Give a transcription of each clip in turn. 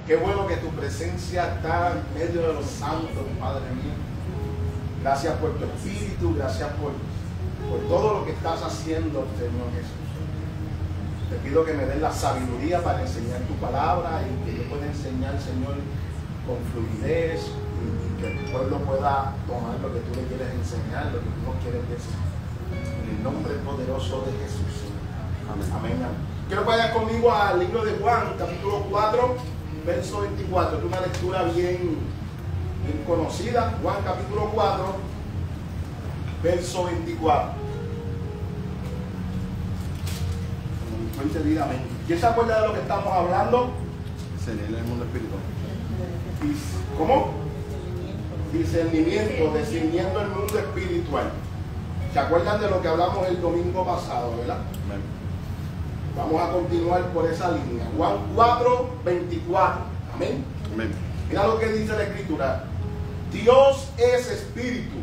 Qué bueno que tu presencia está en medio de los santos, Padre mío. Gracias por tu espíritu, gracias por todo lo que estás haciendo, Señor Jesús. Te pido que me des la sabiduría para enseñar tu palabra y que yo pueda enseñar, Señor, con fluidez y que el pueblo pueda tomar lo que tú le quieres enseñar, lo que tú nos quieres decir. En el nombre poderoso de Jesús. Amén. Amén. Quiero que vayas conmigo al libro de Juan, capítulo 4, verso 24. Es una lectura bien conocida. Juan, capítulo 4, verso 24. ¿Quién se acuerda de lo que estamos hablando? Discernir el mundo espiritual. ¿Cómo? Discerniendo el mundo espiritual. ¿Se acuerdan de lo que hablamos el domingo pasado, verdad? Amén. Vamos a continuar por esa línea. Juan 4, 24. Amén. Amén. Mira lo que dice la Escritura. Dios es espíritu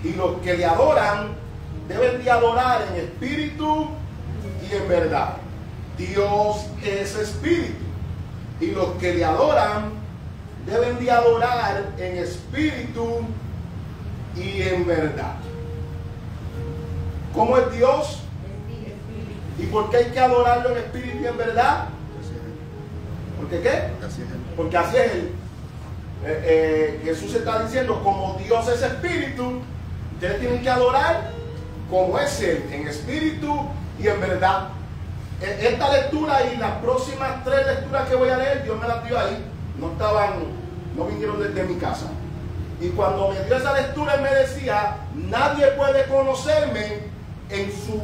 y los que le adoran deben de adorar en espíritu y en verdad. Dios es espíritu y los que le adoran deben de adorar en espíritu y en verdad. ¿Cómo es Dios? ¿Y por qué hay que adorarlo en espíritu y en verdad? ¿Por qué qué? Porque así es Él. Jesús está diciendo, como Dios es espíritu, ustedes tienen que adorar como es Él, en espíritu y en verdad. Esta lectura y las próximas 3 lecturas que voy a leer, Dios me las dio ahí. No vinieron desde mi casa. Y cuando me dio esa lectura, Él me decía, nadie puede conocerme en su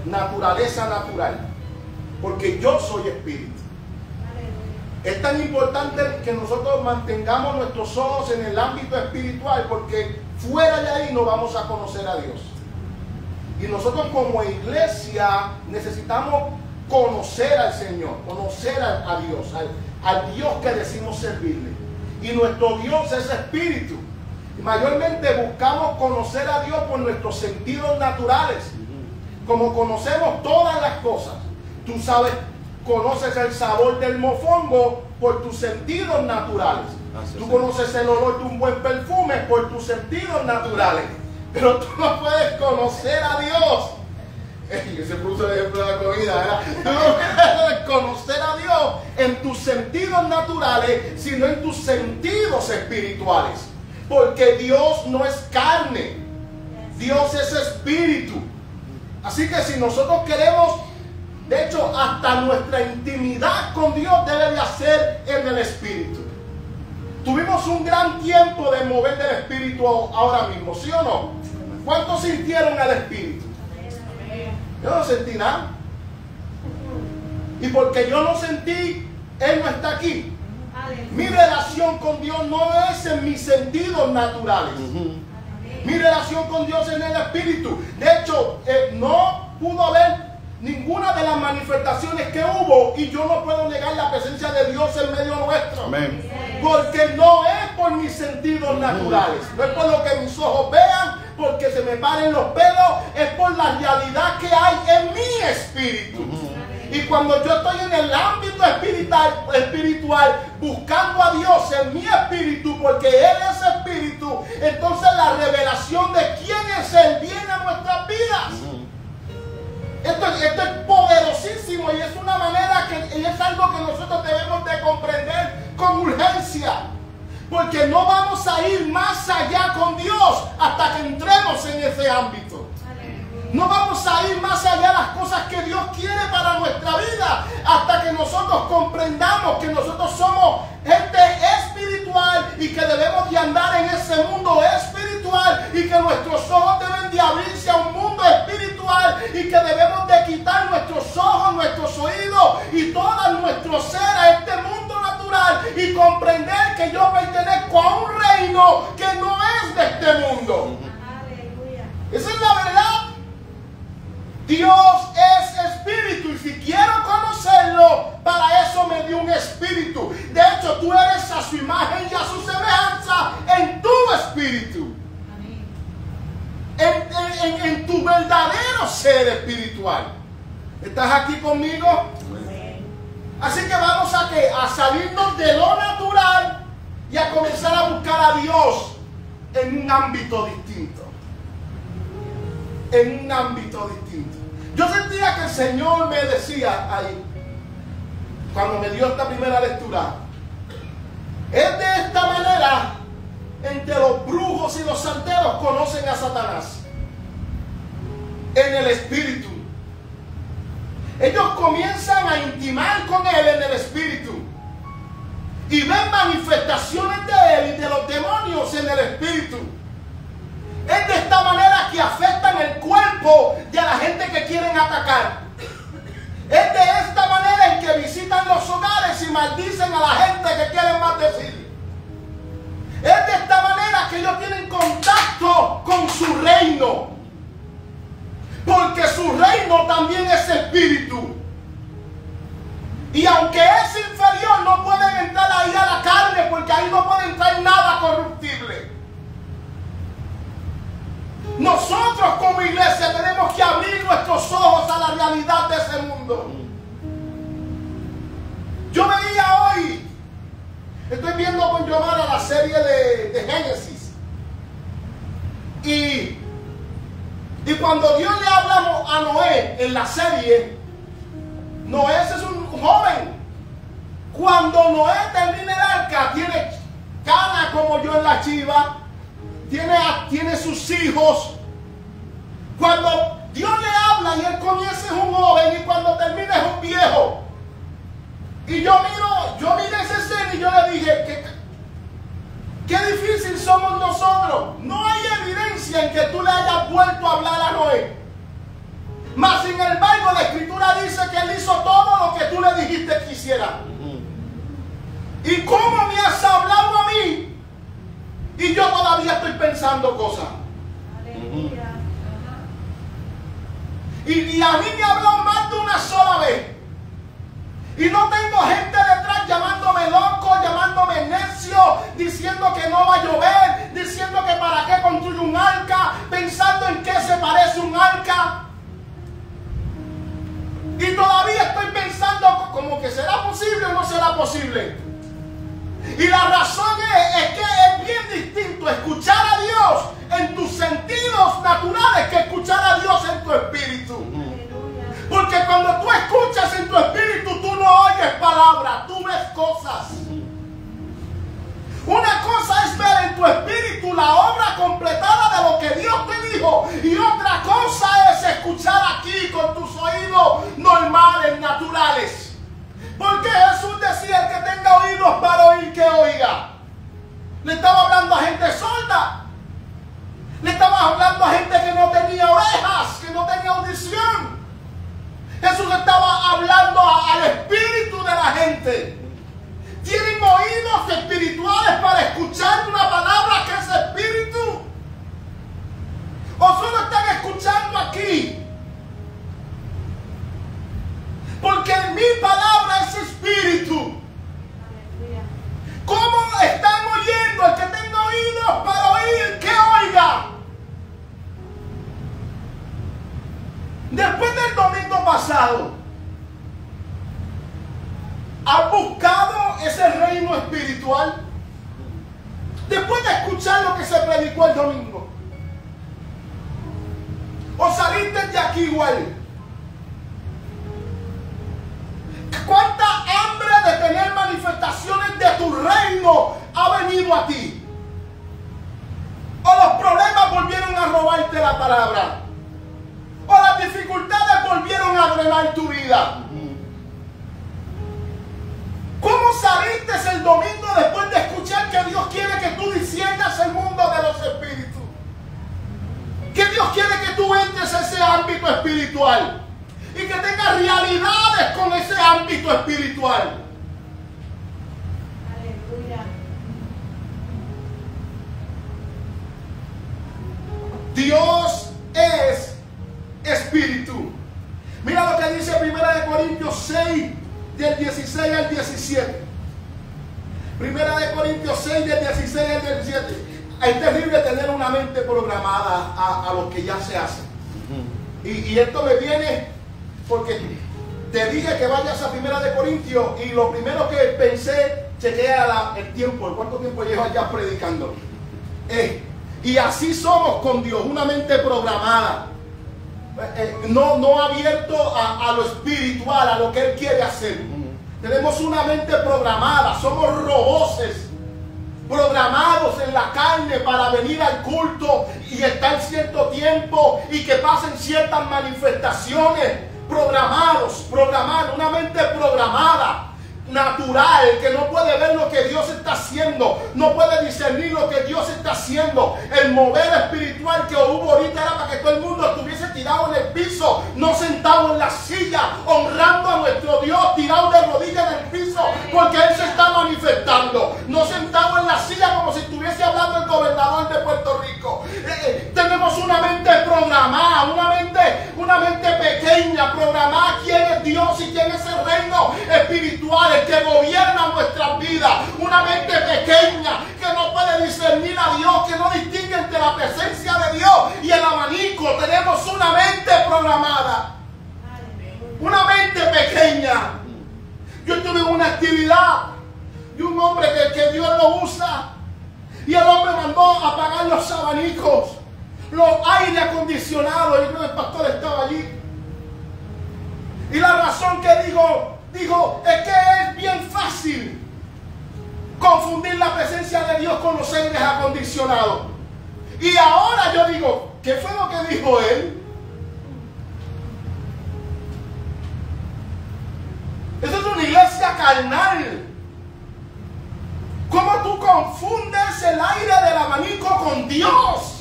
naturaleza natural, porque yo soy espíritu. Es tan importante que nosotros mantengamos nuestros ojos en el ámbito espiritual, porque fuera de ahí no vamos a conocer a Dios. Y nosotros como iglesia necesitamos conocer al Señor, conocer a Dios, al Dios que decimos servirle. Y nuestro Dios es espíritu. Y mayormente buscamos conocer a Dios por nuestros sentidos naturales. Como conocemos todas las cosas. Tú sabes, conoces el sabor del mofongo por tus sentidos naturales. Tú conoces el olor de un buen perfume por tus sentidos naturales. Pero tú no puedes conocer a Dios. Se puso el ejemplo de la comida, ¿verdad? Tú no puedes conocer a Dios en tus sentidos naturales, sino en tus sentidos espirituales. Porque Dios no es carne. Dios es espíritu. Así que si nosotros queremos, de hecho, hasta nuestra intimidad con Dios debe de hacer en el espíritu. Tuvimos un gran tiempo de mover del espíritu ahora mismo, ¿sí o no? ¿Cuántos sintieron al espíritu? Yo no sentí nada. Y porque yo no sentí, Él no está aquí. Mi relación con Dios no es en mis sentidos naturales. Mi relación con Dios es en el espíritu. De hecho, no pudo haber ninguna de las manifestaciones que hubo, y yo no puedo negar la presencia de Dios en medio nuestro. Amén. Porque no es por mis sentidos naturales, no es por lo que mis ojos vean, porque se me paren los pelos, es por la realidad que hay en mi espíritu. Y cuando yo estoy en el ámbito espiritual buscando a Dios en mi espíritu, porque Él es espíritu, entonces la revelación de quién es Él viene a nuestras vidas. Esto es poderosísimo y es una manera que es algo que nosotros debemos de comprender con urgencia. Porque no vamos a ir más allá con Dios hasta que entremos en ese ámbito. No vamos a ir más allá de las cosas que Dios quiere para nuestra vida hasta que nosotros comprendamos que nosotros somos gente espiritual y que debemos de andar en ese mundo espiritual y que nuestros ojos deben de abrirse a un mundo espiritual y que debemos de quitar nuestros ojos, nuestros oídos y todo nuestro ser a este mundo natural y comprender que yo pertenezco a un reino que no es de este mundo. Esa es la verdad. Dios es espíritu y si quiero conocerlo, para eso me dio un espíritu. De hecho, tú eres a su imagen y a su semejanza en tu espíritu. En tu verdadero ser espiritual. ¿Estás aquí conmigo? Así que vamos a salirnos de lo Dios en un ámbito distinto. En un ámbito distinto. Yo sentía que el Señor me decía ahí, cuando me dio esta primera lectura, es de esta manera en que los brujos y los santeros conocen a Satanás. En el espíritu. Ellos comienzan a intimar con él en el espíritu. Y ven manifestaciones de él y de los demonios en el espíritu. Es de esta manera que afectan el cuerpo de la gente que quieren atacar. Es de esta manera en que visitan los hogares y maldicen a la gente que quieren maldecir. Es de esta manera que ellos tienen contacto con su reino. Porque su reino también es espíritu. Y aunque es inferior, no pueden entrar ahí a la carne, porque ahí no puede entrar nada corruptible. Nosotros como iglesia tenemos que abrir nuestros ojos a la realidad de ese mundo. Yo veía hoy, estoy viendo con Giovanna la serie de Génesis. Y cuando Dios le habla a Noé en la serie, Noé es un joven. Cuando Noé termina el arca, tiene cana como yo en la chiva, tiene sus hijos. Cuando Dios le habla y él comienza es un joven y cuando termina es un viejo. Y yo miré esa escena y yo le dije, qué difícil somos nosotros. No hay evidencia en que tú le hayas vuelto a hablar a Noé. Mas sin embargo la escritura dice que él hizo todo lo que tú le dijiste que hiciera. ¿Y cómo me has hablado a mí? Y yo todavía estoy pensando cosas. Y a mí me habló más de una sola vez. Y no tengo gente detrás llamándome loco, llamándome necio, diciendo que no va a llover, diciendo que para qué construye un arca, pensando en qué se parece un arca. Y todavía estoy pensando como que será posible o no será posible. Y la razón es que es bien distinto escuchar a Dios en tus sentidos naturales que escuchar a Dios en tu espíritu. Porque cuando tú escuchas en tu espíritu, tú no oyes palabras, tú ves cosas. Una cosa es ver en tu espíritu la obra completada de lo que Dios te dijo. Y otra cosa es escuchar aquí con tus oídos normales, naturales. Porque Jesús decía, el que tenga oídos para oír, que oiga. Le estaba hablando a gente sorda. Le estaba hablando a gente que no tenía orejas, que no tenía audición. Jesús estaba hablando al espíritu de la gente. Tienen oídos espirituales para escuchar una palabra que es espíritu. O solo están escuchando aquí. Porque mi palabra es espíritu. ¿Cómo están oyendo? El que tenga oídos para oír, que oiga. Después del domingo pasado, ¿has buscado ese reino espiritual? Después de escuchar lo que se predicó el domingo, ¿o saliste de aquí igual? ¿Cuánta hambre de tener manifestaciones de tu reino ha venido a ti? ¿O los problemas volvieron a robarte la palabra? ¿O las dificultades volvieron a drenar tu vida? ¿Cómo saliste el domingo después de escuchar que Dios quiere que tú disiernas el mundo de los espíritus? Que Dios quiere que tú entres a ese ámbito espiritual y que tengas realidades con ese ámbito espiritual. Aleluya. Dios es espíritu. Mira lo que dice 1 Corintios 6, del 16 al 17. 1 Corintios 6, del 16 al 17. Es terrible tener una mente programada a lo que ya se hace. Y esto me viene porque te dije que vayas a 1 Corintios y lo primero que pensé, chequea el tiempo, ¿cuánto tiempo llevo allá predicando? Y así somos con Dios, una mente programada. No abierto a lo espiritual, a lo que Él quiere hacer. Tenemos una mente programada, somos roboces, programados en la carne para venir al culto y estar cierto tiempo y que pasen ciertas manifestaciones. Programados, una mente programada, natural, que no puede ver lo que Dios está haciendo, no puede discernir lo que Dios está haciendo. El mover espiritual que hubo ahorita era para que todo el mundo estuviese tirado en el piso, no sentado en la silla, honrando a nuestro Dios, tirado de rodillas en el piso, porque Él se está manifestando, no sentado en la silla como si estuviese hablando el gobernador de Puerto Rico. Tenemos una mente programada, una mente pequeña, programada quién es Dios y quién es el reino espiritual, el que gobierna nuestras vidas. Una mente pequeña que no puede discernir a Dios, que no distingue entre la presencia de Dios y el abanico. Tenemos una mente programada, una mente pequeña. Yo estuve en una actividad de un hombre que Dios lo usa, y el hombre mandó a apagar los abanicos, los aire acondicionados. Yo creo que el pastor estaba allí. Y la razón que digo es que es bien fácil confundir la presencia de Dios con los aires acondicionados. Y ahora yo digo, ¿qué fue lo que dijo él? Eso es una iglesia carnal. ¿Cómo tú confundes el aire del abanico con Dios?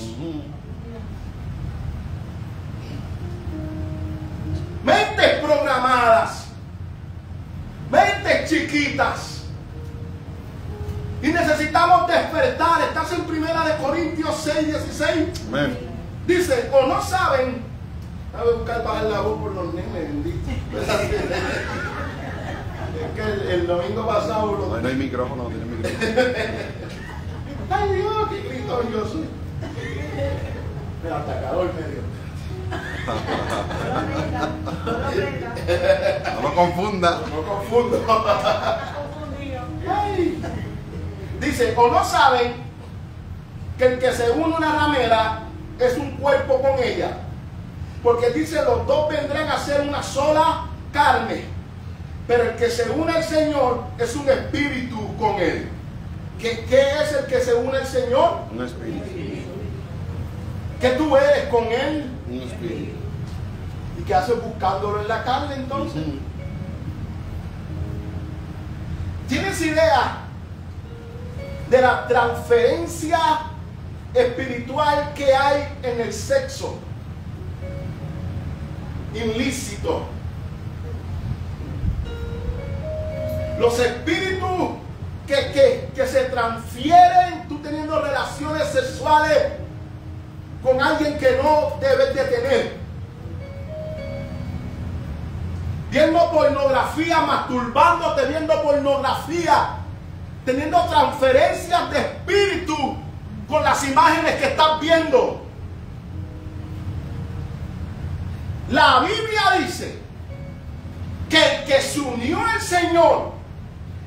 Mentes programadas, mentes chiquitas. Y necesitamos despertar. Estás en 1 Corintios 6:16. Amén. Dice, o no saben. Voy a buscar bajar la voz por los nenes, bendito. Es que el domingo pasado no hay micrófono, no tiene micrófono. Ay Dios, qué grito yo soy. Me atacador medio. No lo confunda. No confundo. Ay. Dice, o no saben que el que se une a una ramera es un cuerpo con ella, porque dice, los dos vendrán a ser una sola carne, pero el que se une al Señor es un espíritu con Él. ¿Qué es el que se une al Señor? Un espíritu. ¿Qué tú eres con Él? Un espíritu. ¿Y qué haces buscándolo en la carne entonces? ¿Tienes idea de la transferencia espiritual que hay en el sexo ilícito? Los espíritus que se transfieren tú teniendo relaciones sexuales con alguien que no debes de tener, viendo pornografía, masturbándote viendo pornografía, teniendo transferencias de espíritu con las imágenes que estás viendo. La Biblia dice que el que se unió al Señor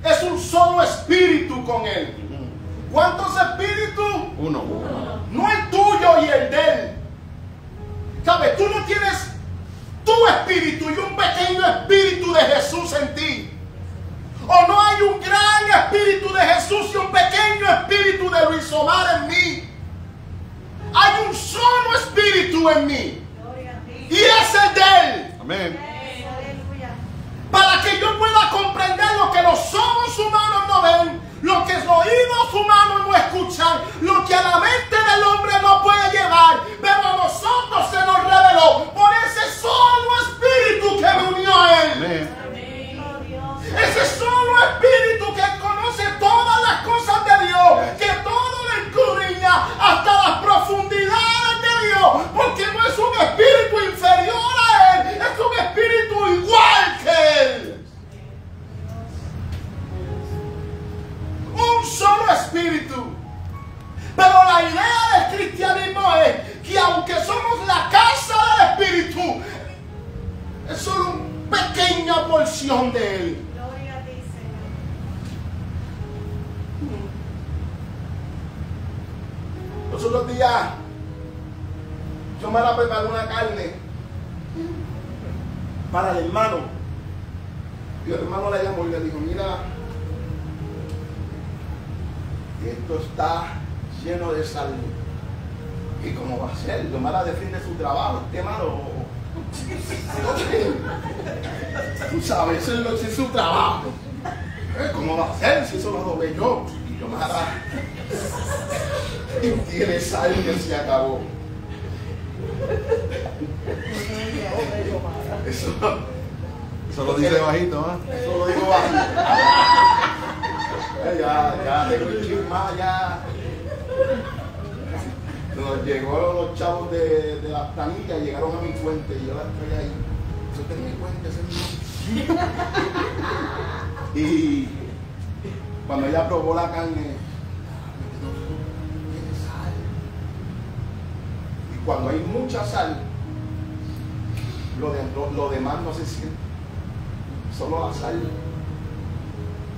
es un solo espíritu con Él. ¿Cuántos espíritus? Uno. No el tuyo y el de Él. ¿Sabes? Tú no tienes tu espíritu y un pequeño espíritu de Jesús en ti. O no hay un gran espíritu de Jesús y un pequeño espíritu de Luis Omar en mí. Hay un solo espíritu en mí. Y es el de Él. Amén. Para que yo pueda comprender lo que los ojos humanos no ven, lo que los oídos humanos no escuchan, lo que a la mente del hombre no puede llevar, pero a nosotros se nos reveló por ese solo espíritu que me unió a Él. Amén. Ese solo espíritu que conoce todas las cosas de Dios, que todo lo escudriña hasta las profundidades de Dios, porque no es un espíritu inferior a Él, es un espíritu igual que Él. Un solo espíritu. Pero la idea del cristianismo es que aunque somos la casa del espíritu, es solo una pequeña porción de Él. otros días yo me la preparé una carne para el hermano. Y el hermano la llamó y le dijo, mira, esto está lleno de sal. ¿Y cómo va a ser? Yo me la defiende su trabajo, este malo. Tú sabes, eso es su trabajo. ¿Cómo va a ser si eso lo doblé yo? Y yo me la... Y tiene sal que se acabó. Eso lo dice bajito, ¿eh? Eso lo digo bajito. Ya tengo el chisma, ya. Nos llegó los chavos de las planillas, llegaron a mi fuente y yo la estoy ahí. Eso es mi fuente, ese es mi... Y cuando ella probó la carne, tiene sal. Y cuando hay mucha sal, lo demás no se siente. Solo la sal.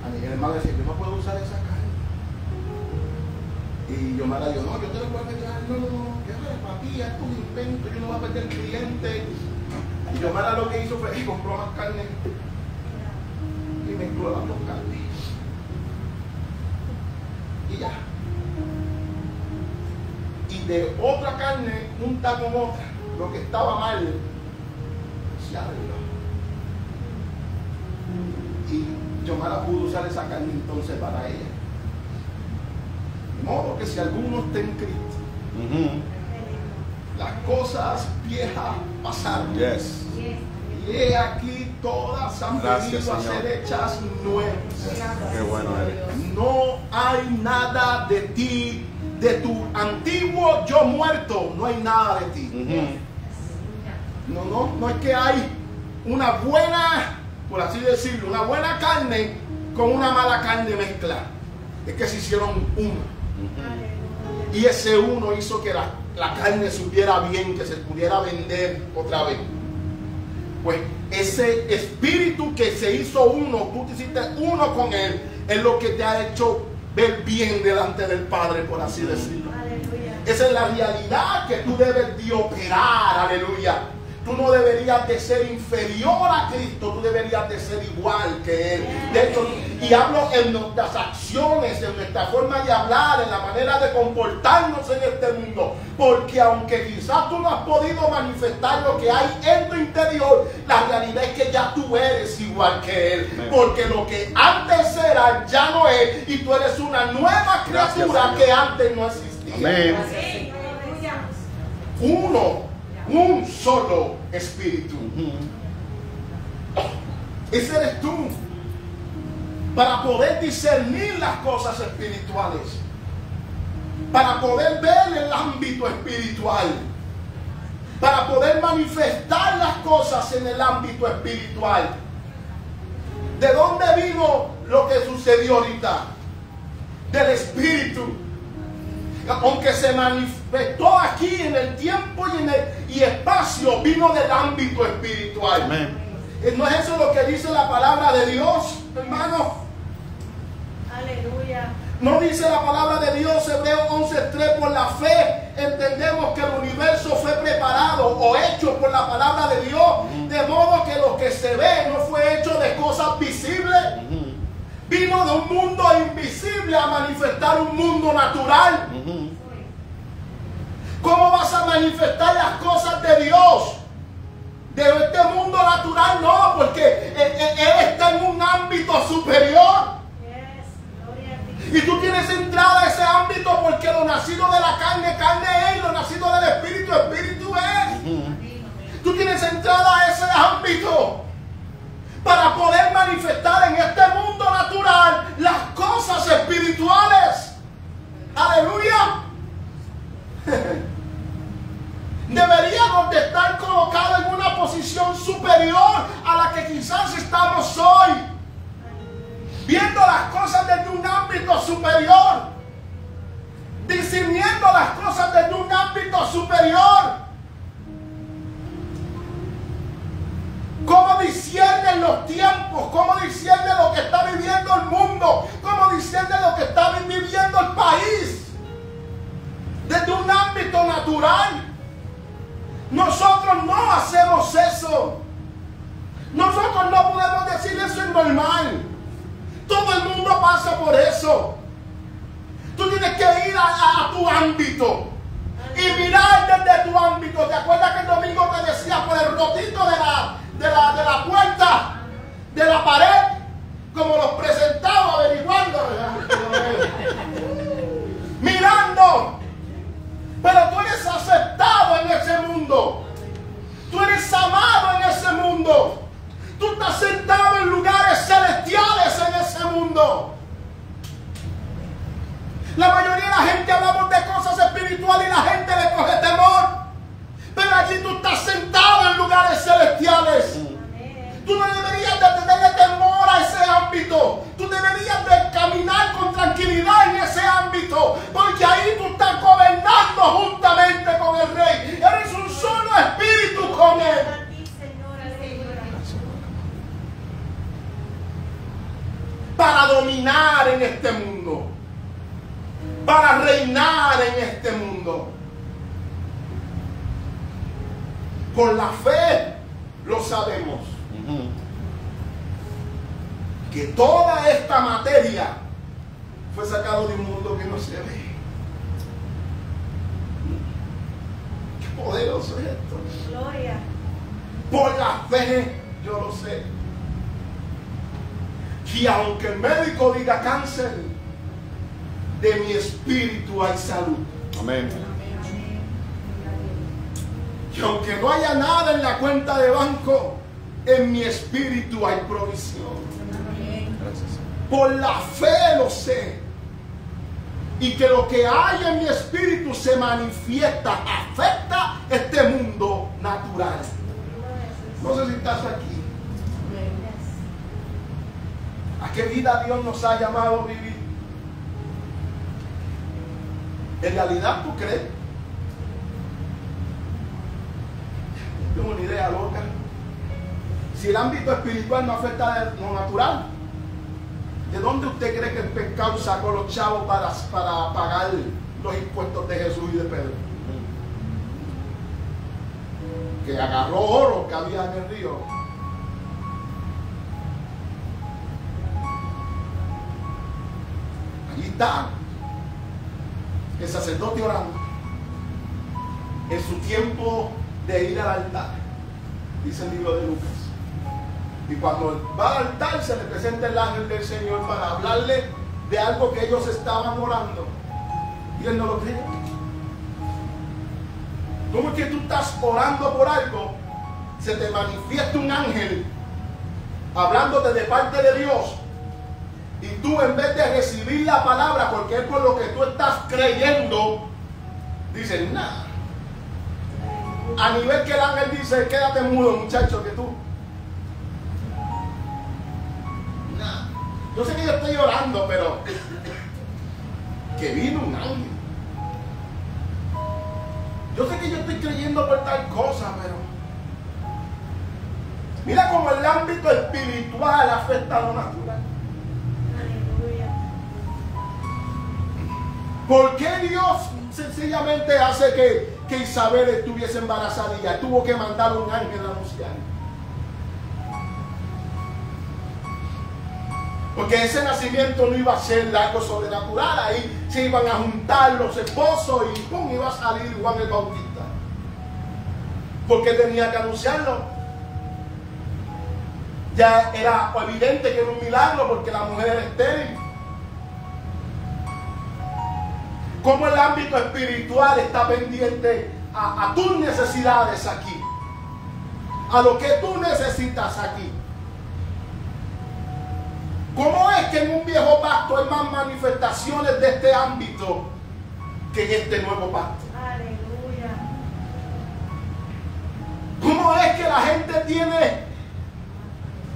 A mi hermano decía, yo no puedo usar esa carne. Y yo me la digo, no, yo te lo voy a meter. No, ¿qué es para ti? Es tu invento, yo no voy a perder cliente. Y yo Mara lo que hizo fue que compró más carne y mezcló las dos carnes. Y ya. Y de otra carne, junta con otra, lo que estaba mal, se arregló. Y Yomara pudo usar esa carne entonces para ella. De modo que si alguno está en Cristo, las cosas viejas pasaron. Yes. Y he aquí todas han venido a ser hechas nuevas. Qué bueno eres. No hay nada de ti, de tu antiguo yo muerto, no hay nada de ti. No es que hay una buena, por así decirlo, una buena carne con una mala carne mezclada. Es que se hicieron uno. Y ese uno hizo que la carne supiera bien, que se pudiera vender otra vez. Pues ese espíritu que se hizo uno, tú te hiciste uno con él, es lo que te ha hecho ver bien delante del Padre, por así decirlo. Aleluya. Esa es la realidad que tú debes de operar, aleluya. Tú no deberías de ser inferior a Cristo, tú deberías de ser igual que Él. De hecho, y hablo en nuestras acciones, en nuestra forma de hablar, en la manera de comportarnos en este mundo. Porque aunque quizás tú no has podido manifestar lo que hay en tu interior, la realidad es que ya tú eres igual que Él. Porque lo que antes era, ya no es. Y tú eres una nueva criatura que antes no existía. Amén. Un solo espíritu. Ese eres tú. Para poder discernir las cosas espirituales, para poder ver el ámbito espiritual, para poder manifestar las cosas en el ámbito espiritual. ¿De dónde vino lo que sucedió ahorita? Del espíritu. Aunque se manifestó aquí en el tiempo y espacio, vino del ámbito espiritual. Amén. ¿No es eso lo que dice la palabra de Dios, hermano? Aleluya. ¿No dice la palabra de Dios, Hebreos 11:3, por la fe entendemos que el universo fue preparado o hecho por la palabra de Dios, de modo que lo que se ve no fue hecho de cosas visibles? Vino de un mundo invisible a manifestar un mundo natural. ¿Cómo vas a manifestar las cosas de Dios? De este mundo natural no, porque Él está en un ámbito superior. Y tú tienes entrada a ese ámbito porque lo nacido de la carne, carne es, y lo nacido del espíritu, espíritu es. Tú tienes entrada a ese ámbito para poder manifestar en este mundo natural las cosas espirituales. Aleluya. Deberíamos de estar colocados en una posición superior a la que quizás estamos hoy, viendo las cosas desde un ámbito superior, discerniendo las cosas desde un ámbito superior. ¿Cómo discierne los tiempos? ¿Cómo discierne lo que está viviendo el mundo? ¿Cómo discierne lo que está viviendo el país? Desde un natural. Nosotros no hacemos eso. Nosotros no podemos decir eso es normal. Todo el mundo pasa por eso. Tú tienes que ir a tu ámbito y mirar desde tu ámbito. ¿Te acuerdas que el domingo te decía por el rotito de la puerta, de la pared? Como los presentaba, averiguando, mirando. Pero tú eres aceptado en ese mundo. Tú eres amado en ese mundo. Tú estás sentado en lugares celestiales en ese mundo. La mayoría de la gente hablamos de cosas espirituales y la gente le coge temor. Pero allí tú estás sentado en lugares celestiales. Tú no deberías de tenerle temor a ese ámbito. Tú deberías de caminar con tranquilidad en ese ámbito. Porque ahí tú estás gobernando juntamente con el Rey. Eres un solo espíritu con Él. Para dominar en este mundo. Para reinar en este mundo. Con la fe lo sabemos. Que toda esta materia fue sacado de un mundo que no se ve. Qué poderoso es esto. Gloria. Por la fe yo lo sé. Que aunque el médico diga cáncer, de mi espíritu hay salud. Amén. Que aunque no haya nada en la cuenta de banco, en mi espíritu hay provisión. Gracias. Por la fe lo sé. Y que lo que hay en mi espíritu se manifiesta, afecta este mundo natural. No sé si estás aquí. ¿A qué vida Dios nos ha llamado a vivir? ¿En realidad tú crees? Tengo una idea loca. Si el ámbito espiritual no afecta a lo natural, ¿de dónde usted cree que el pescado sacó los chavos para pagar los impuestos de Jesús y de Pedro? Que agarró oro que había en el río. Allí está el sacerdote orando en su tiempo de ir al altar, dice el libro de Lucas. Y cuando va al altar se le presenta el ángel del Señor para hablarle de algo que ellos estaban orando. Y él no lo creyó. ¿Cómo es que tú estás orando por algo? Se te manifiesta un ángel hablándote de parte de Dios. Y tú, en vez de recibir la palabra, porque es por lo que tú estás creyendo, dices, nada. A nivel que el ángel dice, quédate mudo, muchacho, que tú. Nada. Yo sé que yo estoy orando, pero que vino un ángel. Yo sé que yo estoy creyendo por tal cosa, pero mira cómo el ámbito espiritual afecta a lo natural. ¿Por qué Dios sencillamente hace que Isabel estuviese embarazada y ya tuvo que mandar un ángel a anunciar? Porque ese nacimiento no iba a ser algo sobrenatural. Ahí se iban a juntar los esposos y ¡pum! Iba a salir Juan el Bautista. Porque tenía que anunciarlo. Ya era evidente que era un milagro porque la mujer era estéril. Cómo el ámbito espiritual está pendiente a tus necesidades aquí, a lo que tú necesitas aquí. ¿Cómo es que en un viejo pacto hay más manifestaciones de este ámbito que en este nuevo pacto? Aleluya. ¿Cómo es que la gente tiene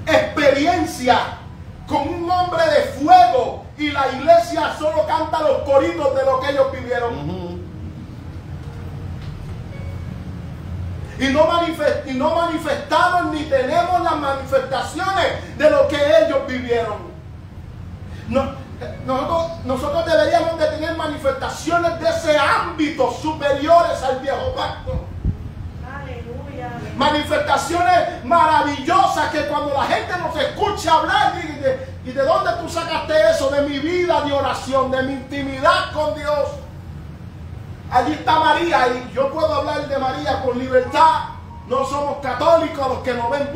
experiencia con un hombre de fuego y la iglesia solo canta los coritos de lo que ellos vivieron? Y no manifestamos ni tenemos las manifestaciones de lo que ellos vivieron. Nosotros deberíamos de tener manifestaciones de ese ámbito superiores al manifestaciones maravillosas que cuando la gente nos escucha hablar, ¿y de dónde tú sacaste eso? De mi vida de oración, de mi intimidad con Dios. Allí está María, y yo puedo hablar de María con libertad. No somos católicos los que nos ven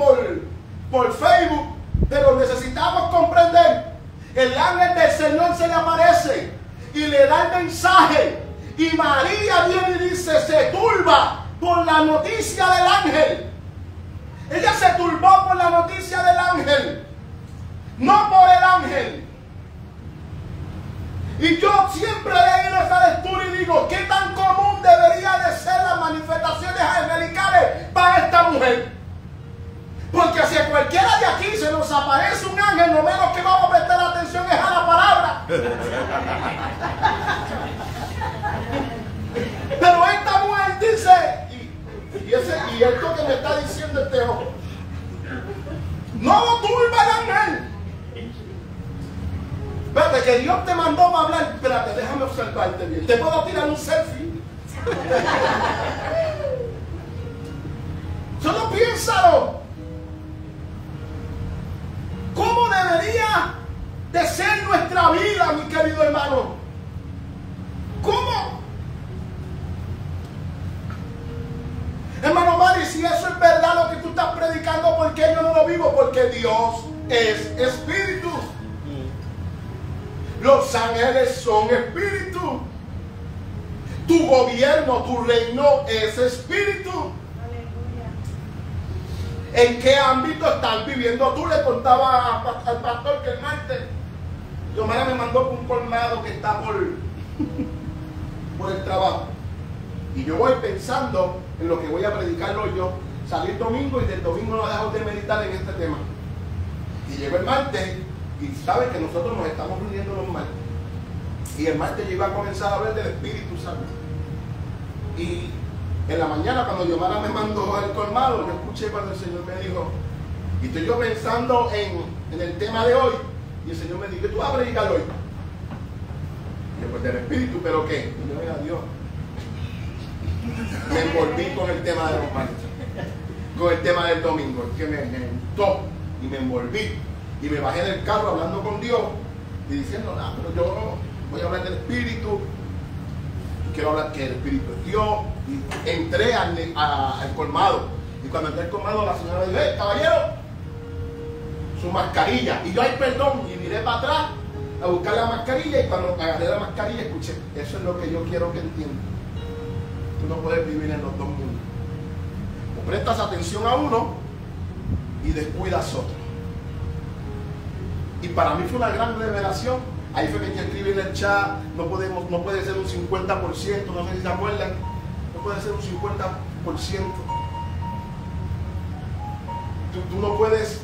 por Facebook, pero necesitamos comprender. El ángel del Señor se le aparece y le da el mensaje, y María viene y dice, se turba por la noticia del ángel. Ella se turbó por la noticia del ángel, no por el ángel. Y yo siempre leí esa lectura y digo, ¿qué tan común debería de ser las manifestaciones angelicales para esta mujer? Porque si a cualquiera de aquí se nos aparece un ángel, lo menos que vamos a prestar atención es a la palabra. Pero esta mujer dice, y esto que me está diciendo este ojo, no lo turba el ángel. Espérate, que Dios te mandó para hablar. Espérate, déjame observarte bien. ¿Te puedo tirar un selfie? Solo piénsalo. ¿Cómo debería de ser nuestra vida, mi querido hermano? ¿Cómo? Hermano Mari, si eso es verdad lo que tú estás predicando, ¿por qué yo no lo vivo? Porque Dios es espíritu. Los ángeles son espíritu. Tu gobierno, tu reino es espíritu. ¿En qué ámbito estás viviendo tú? Le contaba al pastor que el martes Yomara me mandó un colmado que está por el trabajo. Y yo voy pensando en lo que voy a predicarlo yo. Salí el domingo y del domingo no dejo de meditar en este tema. Y llegó el martes y sabe que nosotros nos estamos reuniendo los martes. Y el martes yo iba a comenzar a hablar del Espíritu Santo. Y en la mañana cuando Yomara me mandó el colmado, yo escuché cuando el Señor me dijo, y estoy yo pensando en el tema de hoy, y el Señor me dijo, ¿qué tú vas a predicar hoy? Y después del Espíritu, ¿pero qué? Y yo, a Dios. Me envolví con el tema de los martes, con el tema del domingo, que me gustó y me envolví. Y me bajé del carro hablando con Dios y diciendo, nada, pero yo voy a hablar del Espíritu. Quiero hablar que el Espíritu es Dios. Y entré al colmado. Y cuando entré al colmado, la señora me dijo, caballero, su mascarilla. Y yo, ay, perdón, y miré para atrás a buscar la mascarilla. Y cuando agarré la mascarilla, escuché, eso es lo que yo quiero que entiendan. Tú no puedes vivir en los dos mundos. O prestas atención a uno y descuidas otro. Y para mí fue una gran revelación. Ahí fue que te escribí en el chat, no puede ser un 50%, no sé si se acuerdan, no puede ser un 50%. Tú no puedes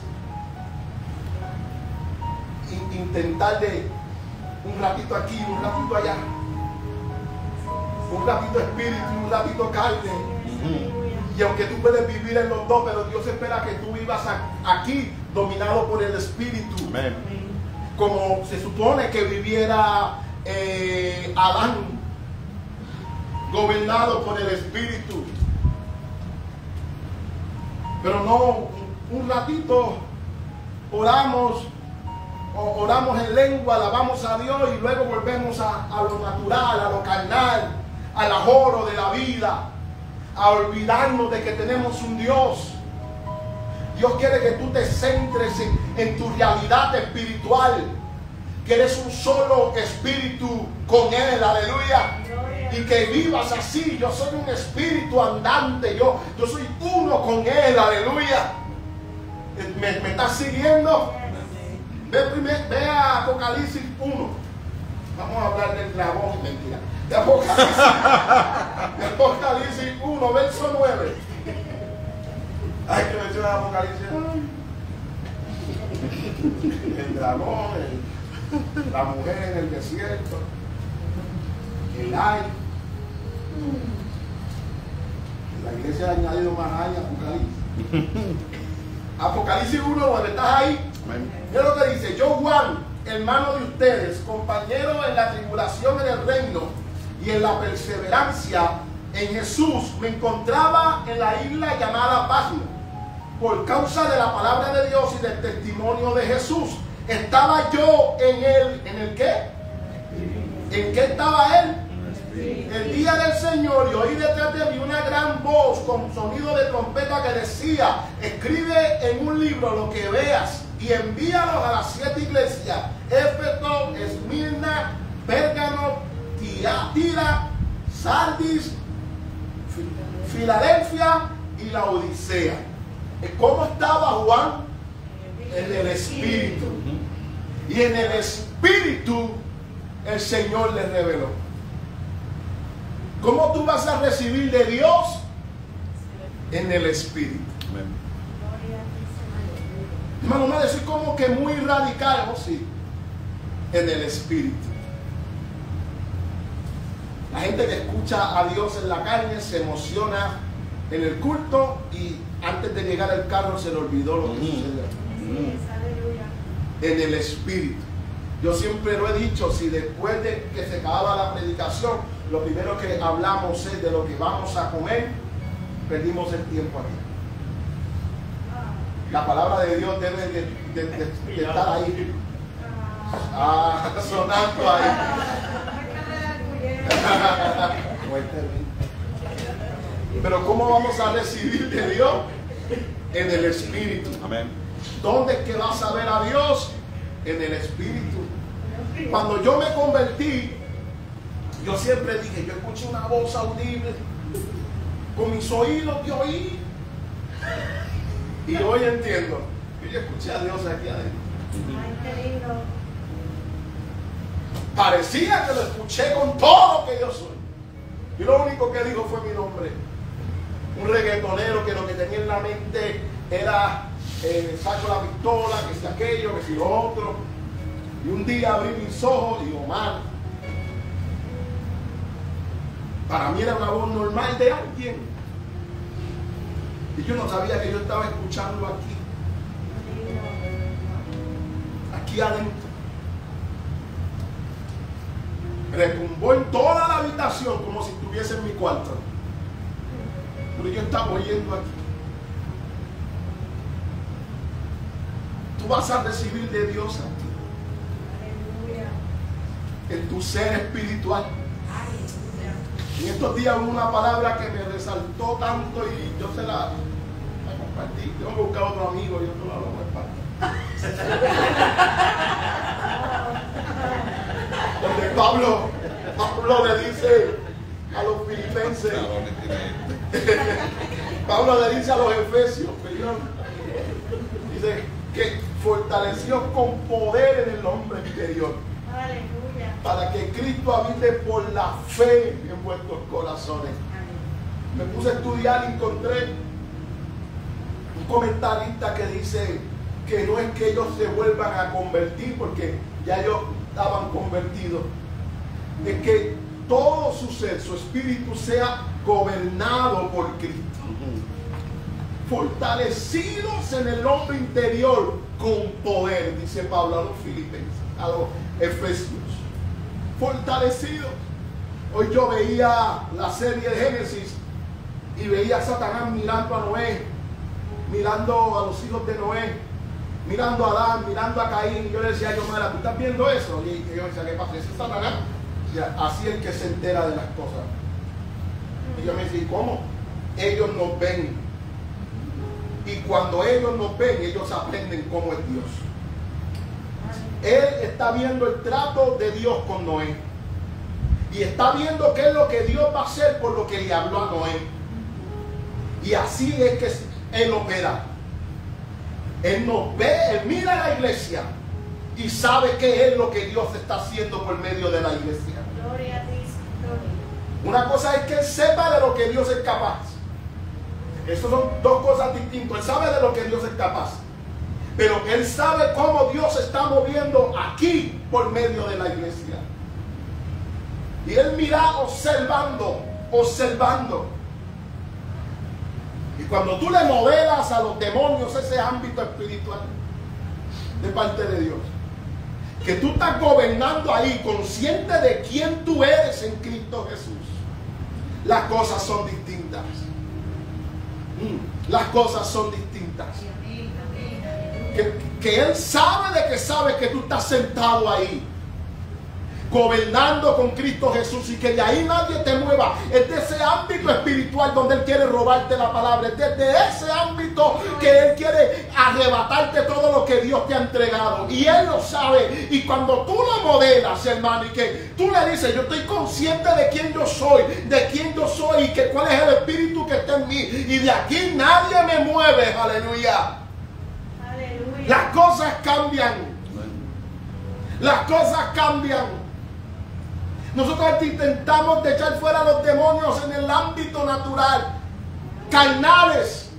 intentar de un ratito aquí, un ratito allá, un ratito espíritu, un ratito carne. Y aunque tú puedes vivir en los dos, pero Dios espera que tú vivas aquí dominado por el Espíritu. Amén. Como se supone que viviera Adán, gobernado por el Espíritu. Pero no, un ratito oramos en lengua, alabamos a Dios y luego volvemos a lo natural, a lo carnal, al ajoro de la vida, a olvidarnos de que tenemos un Dios. Dios quiere que tú te centres en tu realidad espiritual, que eres un solo espíritu con Él, aleluya, y que vivas así. Yo soy un espíritu andante, yo soy uno con Él, aleluya. ¿Me estás siguiendo? Ve a Apocalipsis 1. Vamos a hablar del dragón, mentira. De Apocalipsis 1, verso 9. Ay, que menciona Apocalipsis. El dragón, la mujer en el desierto, el ay. La iglesia ha añadido más ay a Apocalipsis. Apocalipsis 1, donde estás ahí. Mira lo que dice: yo, Juan, hermano de ustedes, compañero en la tribulación en el reino y en la perseverancia en Jesús, me encontraba en la isla llamada Patmos, por causa de la palabra de Dios y del testimonio de Jesús. Estaba yo en el ¿qué? ¿En qué estaba él? El día del Señor, y oí detrás de mí una gran voz con sonido de trompeta que decía: escribe en un libro lo que veas y envíalos a las 7 iglesias: Éfeso, Esmirna, Pérgamo, Tiatira, Sardis, Filadelfia y la Odisea. ¿Cómo estaba Juan? En el Espíritu. Y en el Espíritu el Señor le reveló. ¿Cómo tú vas a recibir de Dios? En el Espíritu. Hermano, me decir como que muy radical, ¿o sí? En el Espíritu. La gente que escucha a Dios en la carne se emociona en el culto y antes de llegar al carro se le olvidó lo que sucedió. En el Espíritu. Yo siempre lo he dicho, si después de que se acababa la predicación, lo primero que hablamos es de lo que vamos a comer, perdimos el tiempo aquí. La palabra de Dios debe de estar ahí, sonando ahí. Pero ¿cómo vamos a recibir de Dios? En el Espíritu. Amén. ¿Dónde es que vas a ver a Dios? En el Espíritu. Cuando yo me convertí, yo siempre dije, yo escuché una voz audible, con mis oídos yo oí, y hoy entiendo que yo escuché a Dios aquí adentro. Ay, qué lindo. Parecía que lo escuché con todo lo que yo soy, y lo único que dijo fue mi nombre. Un reggaetonero que lo que tenía en la mente era saco la pistola, que si aquello, que si lo otro. Y un día abrí mis ojos y digo, mal. Para mí era una voz normal de alguien. Y yo no sabía que yo estaba escuchando aquí. Aquí adentro. Retumbó en toda la habitación como si estuviese en mi cuarto. Pero yo estaba oyendo aquí. Tú vas a recibir de Dios aquí. Aleluya. En tu ser espiritual. En estos días hubo una palabra que me resaltó tanto y yo se la compartí. Yo me buscaba otro amigo y yo no lo compartí. Donde Pablo le dice a los filipenses, Pablo le dice a los efesios, dice que fortaleció con poder en el hombre interior. Aleluya. Para que Cristo habite por la fe en vuestros corazones. Me puse a estudiar y encontré un comentarista que dice que no es que ellos se vuelvan a convertir porque ya ellos estaban convertidos, es que todo su ser, su espíritu sea gobernado por Cristo. Fortalecidos en el hombre interior con poder, dice Pablo a los filipenses, a los efesios. Fortalecidos. Hoy yo veía la serie de Génesis y veía a Satanás mirando a Noé, mirando a los hijos de Noé, mirando a Adán, mirando a Caín. Y yo le decía a Yomara, ¿tú estás viendo eso? Y yo decía, ¿qué pasa? ¿Ese es Satanás? Y así es el que se entera de las cosas. Y yo me decía, ¿cómo? Ellos nos ven. Y cuando ellos nos ven, ellos aprenden cómo es Dios. Él está viendo el trato de Dios con Noé. Y está viendo qué es lo que Dios va a hacer por lo que le habló a Noé. Y así es que Él opera. Él nos ve, Él mira a la iglesia y sabe qué es lo que Dios está haciendo por medio de la iglesia. Gloria a ti, Señor. Una cosa es que Él sepa de lo que Dios es capaz. Esas son dos cosas distintas. Él sabe de lo que Dios es capaz. Pero Él sabe cómo Dios se está moviendo aquí por medio de la iglesia. Y Él mira observando. Y cuando tú le modelas a los demonios ese ámbito espiritual de parte de Dios, que tú estás gobernando ahí, consciente de quién tú eres en Cristo Jesús, las cosas son distintas. las cosas son distintas. Que Él sabe de que sabe que tú estás sentado ahí, gobernando con Cristo Jesús, y que de ahí nadie te mueva. Es de ese ámbito espiritual donde Él quiere robarte la palabra. Es desde ese ámbito que Él quiere arrebatarte todo lo que Dios te ha entregado, y Él lo sabe. Y cuando tú lo modelas, hermano, y que tú le dices: yo estoy consciente de quién yo soy, y que cuál es el espíritu que está en mí, y de aquí nadie me mueve, aleluya. Las cosas cambian. Las cosas cambian. Nosotros intentamos de echar fuera a los demonios en el ámbito natural, carnales.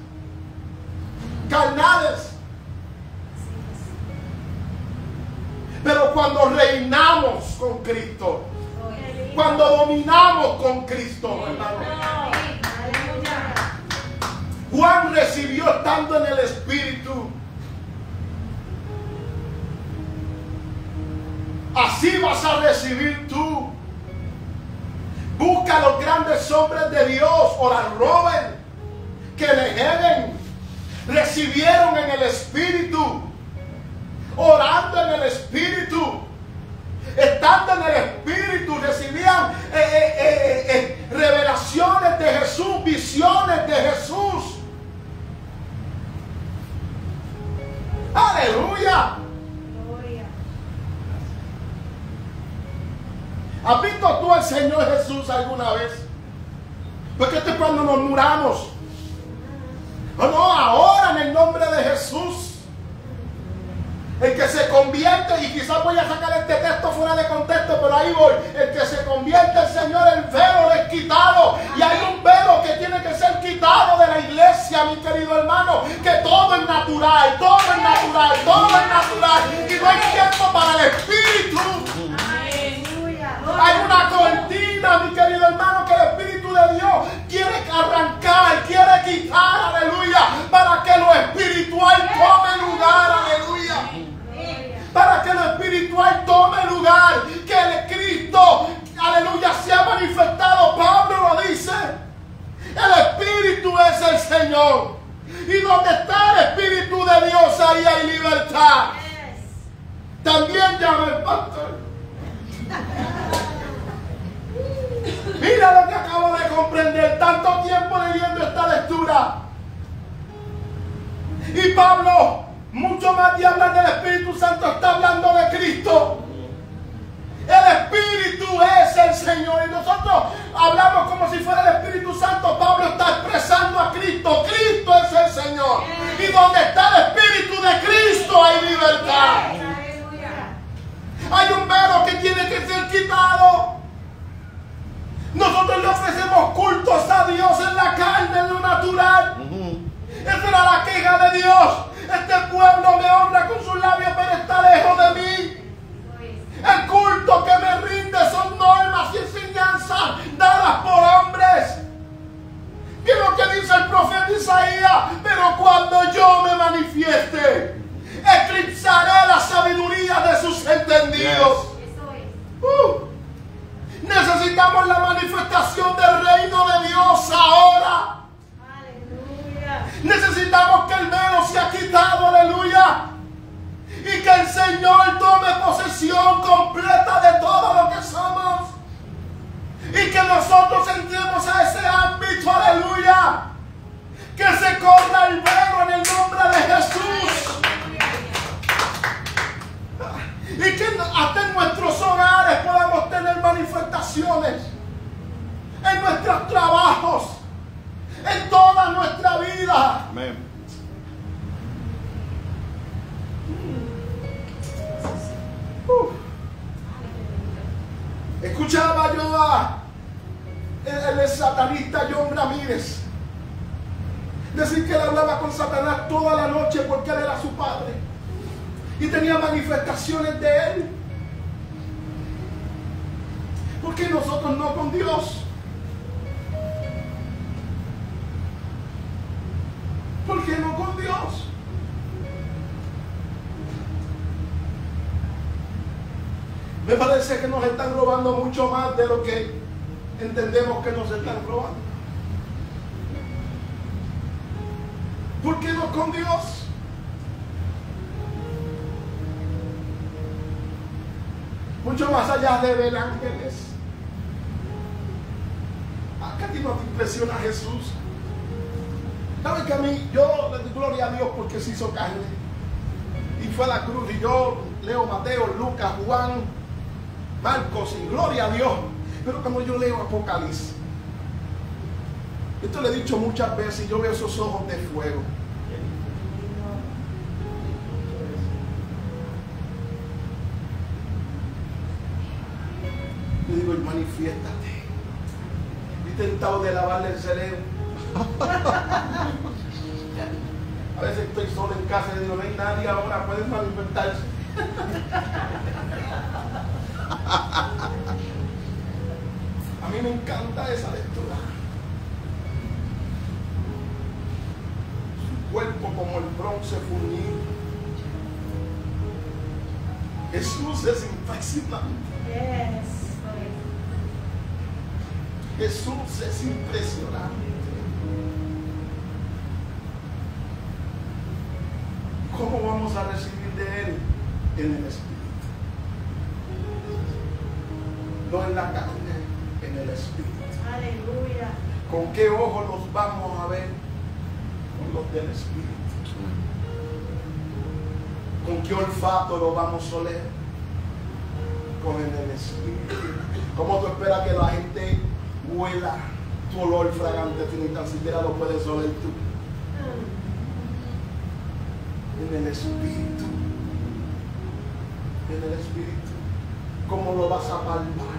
Pero cuando reinamos con Cristo, cuando dominamos con Cristo, hermano. Juan recibió estando en el Espíritu. Así vas a recibir tú. Busca a los grandes hombres de Dios, Oral Roberts, que leyeron, recibieron en el Espíritu, orando en el Espíritu, estando en el Espíritu, recibían revelaciones de Jesús, visiones de Jesús. Aleluya. ¿Has visto tú al Señor Jesús alguna vez? Porque esto es cuando nos muramos. No, ahora en el nombre de Jesús. El que se convierte, y quizás voy a sacar este texto fuera de contexto, pero ahí voy. El que se convierte, el Señor, el velo le es quitado. Y hay un velo que tiene que ser quitado de la iglesia, mi querido hermano. Que todo es natural, todo es natural, todo es natural. Y no hay tiempo para el Espíritu. Hay una cortina, mi querido hermano, que el Espíritu de Dios quiere arrancar, quiere quitar, aleluya, para que lo espiritual tome lugar, aleluya. Para que lo espiritual tome lugar, que el Cristo, aleluya, sea manifestado. Pablo lo dice: el Espíritu es el Señor, y donde está el Espíritu de Dios, ahí hay libertad. También llama el pastor. Mira lo que acabo de comprender, tanto tiempo leyendo esta lectura. Y Pablo, mucho más de hablar del Espíritu Santo, está hablando de Cristo. El Espíritu es el Señor, y nosotros hablamos como si fuera el Espíritu Santo. Pablo está expresando a Cristo. Cristo es el Señor, y donde está el Espíritu de Cristo hay libertad. Hay un velo que tiene que ser quitado. Nosotros le ofrecemos cultos a Dios en la carne, en lo natural. Esa era la queja de Dios. Este pueblo me honra con sus labios, pero está lejos de mí. El culto que me rinde son normas y enseñanzas dadas por hombres. ¿Qué es lo que dice el profeta Isaías? Pero cuando yo me manifieste, eclipsaré la sabiduría de sus entendidos. Necesitamos la manifestación del reino de Dios ahora. Aleluya. Necesitamos que el velo sea quitado, aleluya, y que el Señor tome posesión completa de todo lo que somos, y que nosotros entremos a ese ámbito, aleluya, que se corra el velo en el nombre de Jesús. Y que hasta en nuestros hogares podamos tener manifestaciones, en nuestros trabajos, en toda nuestra vida. Amén. Escuchaba yo a el satanista John Ramírez decir que él hablaba con Satanás toda la noche porque él era su padre y tenía manifestaciones de él. ¿Por qué nosotros no con Dios? ¿Por qué no con Dios? Me parece que nos están robando mucho más de lo que entendemos que nos están robando. ¿Por qué no con Dios? Mucho más allá de ver ángeles. ¿A ti no te impresiona Jesús? ¿Sabes que a mí, yo le doy gloria a Dios porque se hizo carne y fue a la cruz? Y yo leo Mateo, Lucas, Juan, Marcos, y gloria a Dios. Pero cuando yo leo Apocalipsis, esto le he dicho muchas veces, y yo veo esos ojos de fuego. Yo digo, manifiéstate. He intentado de lavarle el cerebro. A veces estoy solo en casa y digo, no hay nadie ahora, pueden manifestarse. A mí me encanta esa lectura. Su cuerpo como el bronce fundido. Jesús es impresionante. Yes. Jesús es impresionante. ¿Cómo vamos a recibir de Él? En el Espíritu. No en la carne, en el Espíritu. Aleluya. ¿Con qué ojos los vamos a ver? Con los del Espíritu. ¿Con qué olfato lo vamos a oler? Con el del Espíritu. ¿Cómo tú esperas que la gente huela tu olor fragante si ni tan siquiera lo puedes oler tú? En el Espíritu. En el Espíritu. ¿Cómo lo vas a palpar?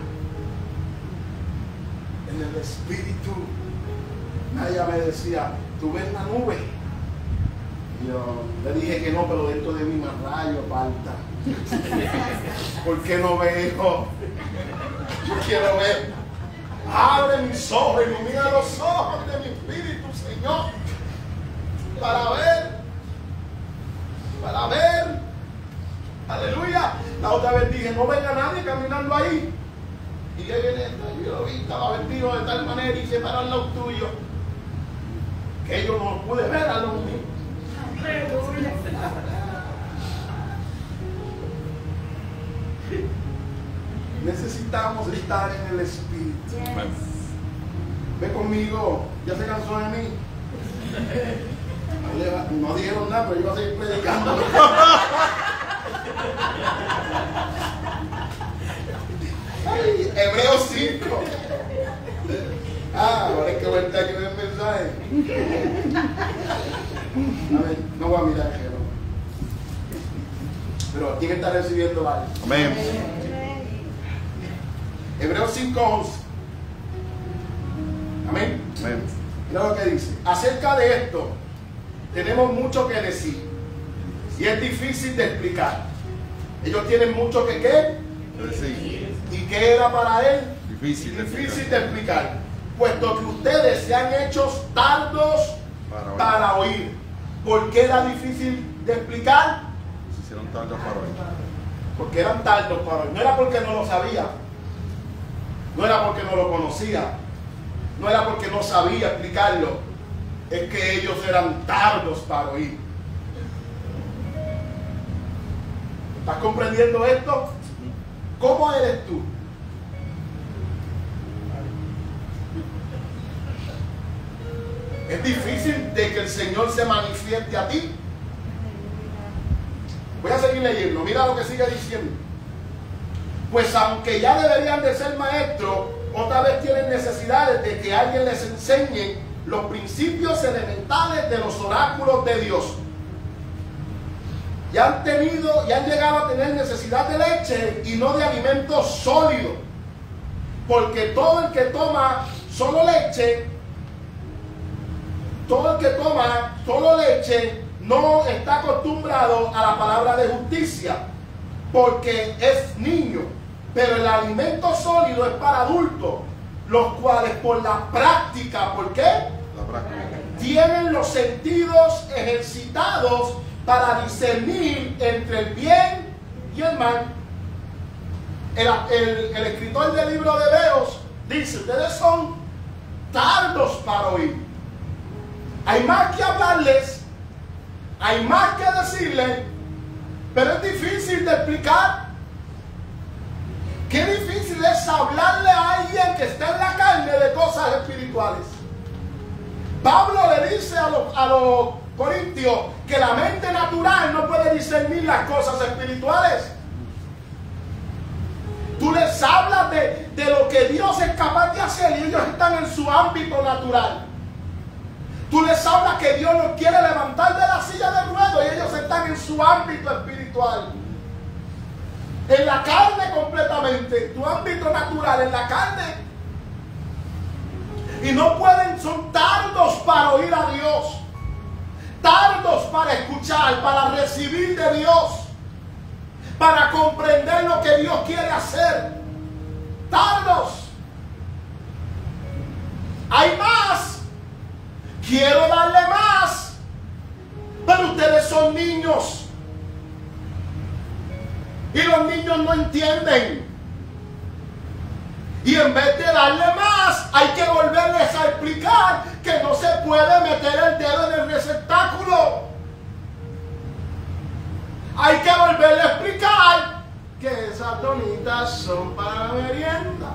En el Espíritu. Ella me decía, ¿tú ves la nube? Y yo le dije que no, pero dentro de mí más rayo falta. ¿Por qué no veo? Yo quiero ver. Abre mis ojos, ilumina los ojos de mi espíritu, Señor, para ver. Aleluya. La otra vez dije, no venga nadie caminando ahí. Y yo lo vi, estaba vestido de tal manera y se paró al lado tuyo, que yo no pude ver a los míos. Aleluya. Necesitamos estar en el Espíritu. Yes. Ve conmigo, ya se cansó de mí. No dijeron nada, pero yo iba a seguir predicando. Ay, Hebreos 5. Ahora es que voy a estar aquí en el mensaje. A ver, no voy a mirar, pero ¿quién está recibiendo algo? Amén. Hebreos 5:11. Amén. Amén. Mira lo que dice. Acerca de esto tenemos mucho que decir y es difícil de explicar. Ellos tienen mucho que ¿qué? Sí. ¿Y qué era para él? Difícil de Difícil de explicar. Puesto que ustedes se han hecho tardos para oír. ¿Por qué era difícil de explicar? Se hicieron tardos para oír. Porque eran tardos para oír. No era porque no lo sabía. No era porque no lo conocía. No era porque no sabía explicarlo. Es que ellos eran tardos para oír. ¿Estás comprendiendo esto? ¿Cómo eres tú? Es difícil de que el Señor se manifieste a ti. Voy a seguir leyendo. Mira lo que sigue diciendo. Pues aunque ya deberían de ser maestros, otra vez tienen necesidades de que alguien les enseñe los principios elementales de los oráculos de Dios. Ya han llegado a tener necesidad de leche y no de alimento sólido. Porque todo el que toma solo leche no está acostumbrado a la palabra de justicia, porque es niño. Pero el alimento sólido es para adultos, los cuales por la práctica, ¿por qué? La práctica. Tienen los sentidos ejercitados para discernir entre el bien y el mal. El escritor del libro de Hebreos dice, ustedes son tardos para oír. Hay más que hablarles Hay más que decirle, pero es difícil de explicar. Qué difícil es hablarle a alguien que está en la carne de cosas espirituales. Pablo le dice a los corintios que la mente natural no puede discernir las cosas espirituales. Tú les hablas de lo que Dios es capaz de hacer y ellos están en su ámbito natural. Tú les hablas que Dios los quiere levantar de la silla de ruedas y ellos están en su ámbito espiritual. En la carne completamente, tu ámbito natural en la carne. Y no pueden, son tardos para oír a Dios, tardos para escuchar, para recibir de Dios, para comprender lo que Dios quiere hacer. Tardos. Hay más. Quiero darle más. Pero ustedes son niños. Y los niños no entienden. Y en vez de darle más, hay que volverles a explicar que no se puede meter el dedo en el receptáculo. Hay que volverle a explicar que esas donitas son para merienda.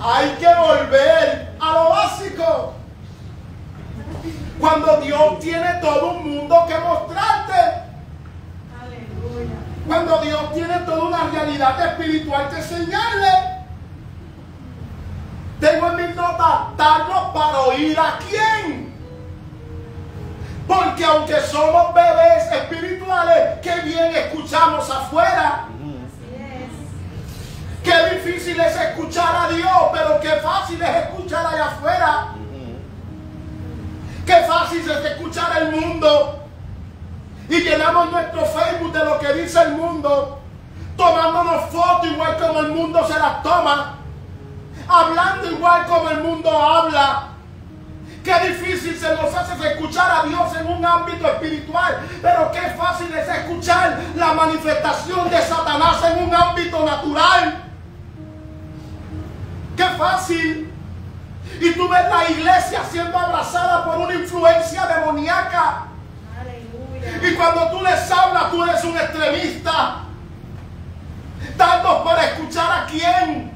Hay que volver a lo básico. Cuando Dios tiene todo un mundo que mostrarte. Aleluya. Cuando Dios tiene toda una realidad espiritual que enseñarle. Tengo en mis notas, tardo para oír a quién. Porque aunque somos bebés espirituales, qué bien escuchamos afuera. Así es. Qué difícil es escuchar a Dios, pero qué fácil es escuchar allá afuera. Qué fácil es escuchar el mundo y llenamos nuestro Facebook de lo que dice el mundo, tomándonos fotos igual como el mundo se las toma, hablando igual como el mundo habla. Qué difícil se nos hace escuchar a Dios en un ámbito espiritual, pero qué fácil es escuchar la manifestación de Satanás en un ámbito natural. Qué fácil. Y tú ves la iglesia siendo abrazada por una influencia demoníaca. Aleluya. Y cuando tú les hablas, tú eres un extremista. Tanto para escuchar a quién.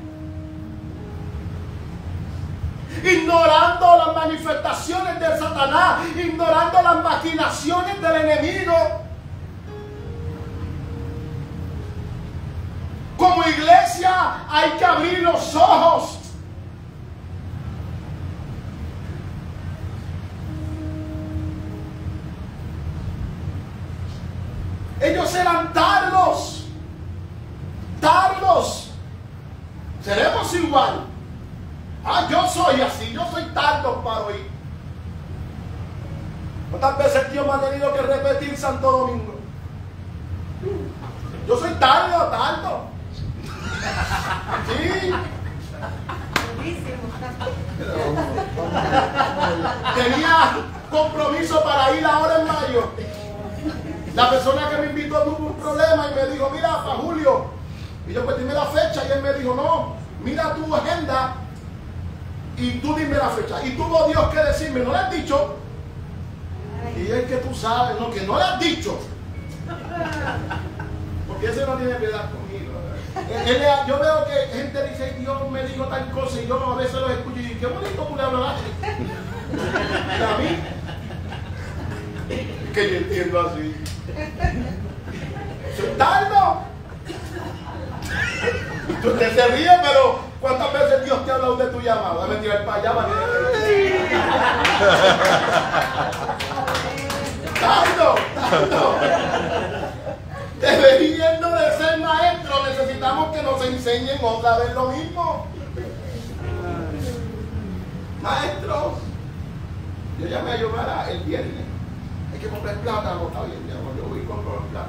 Ignorando las manifestaciones de Satanás, ignorando las maquinaciones del enemigo. Como iglesia hay que abrir los ojos. Ellos eran tardos. Tardos. Seremos igual. Ah, yo soy así. Yo soy tardo para oír. ¿Cuántas veces Dios me ha tenido que repetir Santo Domingo? Yo soy tardo. Sí. Buenísimo. Tenía compromiso para ir ahora en mayo. La persona que me invitó tuvo un problema y me dijo, mira, para julio. Y yo pues dime la fecha y él me dijo, no, mira tu agenda y tú dime la fecha. Y tuvo Dios que decirme, ¿no le has dicho? Y es que tú sabes, no, que no le has dicho. Porque ese no tiene piedad conmigo. Yo veo que gente dice, Dios me dijo tal cosa y yo a veces lo escucho y digo, qué bonito tú le hablas. Y a mí, que yo entiendo así. Soy tardo. Usted se ríe, pero ¿cuántas veces Dios te ha hablado de tu llamado? Dame tirar para allá, tardo. Debiendo de ser maestros, necesitamos que nos enseñen otra vez lo mismo. Maestros, yo llamé a Yomara el viernes. Hay que comprar plata, no está bien, yo voy y compro plata.